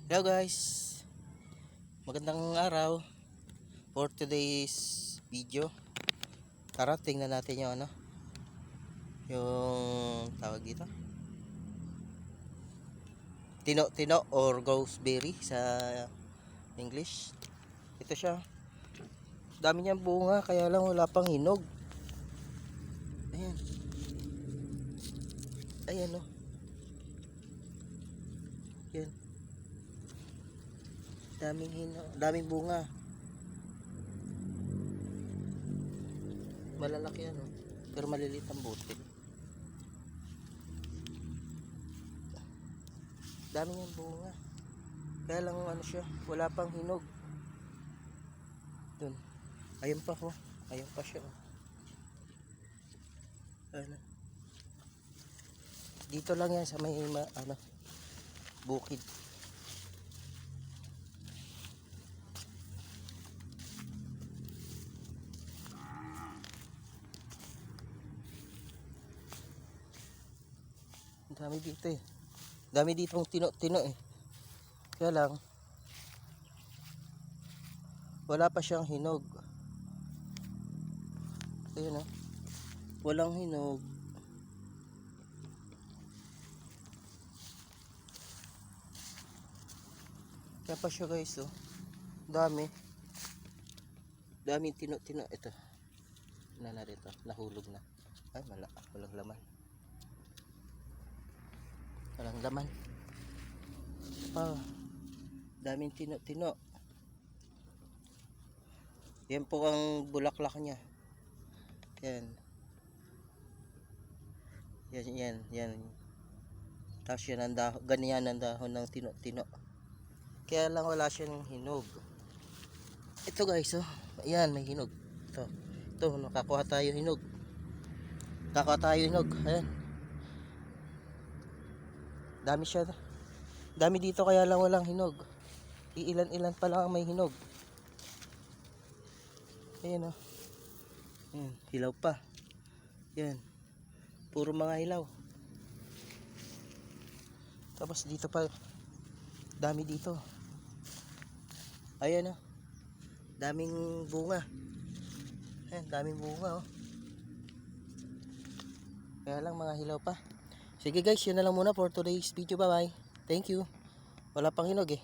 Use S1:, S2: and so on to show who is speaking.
S1: Hello guys, magandang araw for today's video. Tara, tingnan natin yung yung tawag dito, tino-tino or gooseberry sa English. Ito siya, dami niyang bunga kaya lang wala pang hinog. Ayan, ayan o, yan, daming hinog, daming bunga, malalaki yan o, pero maliliit ang butil. Dami niyang bunga kaya lang siya, wala pang hinog. Dun, ayun pa ko, ayun pa siya o. Dito lang yan sa may bukid. Dami dito eh. Dami ditong tino-tino eh. Kaya lang wala pa siyang hinog. Ayun oh. Walang hinog. Kaya pa siya guys oh. Dami. Daming tino-tino ito. Na rito, nahulog na. Ay, walang laman. Walang laman. Daming tino-tino. Yan po ang bulaklak niya. Yan. Yan. Tapos yan ang dahon, ganyan ang dahon ng tino-tino. Kaya lang wala siyang hinog. Ito guys, oh. Ayan, may hinog. Ito, nakakuha tayo hinog. Ayan. Dami siya. Dami dito kaya lang walang hinog. Iilan-ilan pa lang ang may hinog. Ayan, oh. Ayan, hilaw pa. Yan. Puro mga hilaw. Tapos dito pa. Dami dito. Ayan, oh. Daming bunga. Ayan, daming bunga, oh. Kaya lang mga hilaw pa. Sige guys, yun na lang muna for today's video. Bye bye. Thank you. Wala pang hinog eh.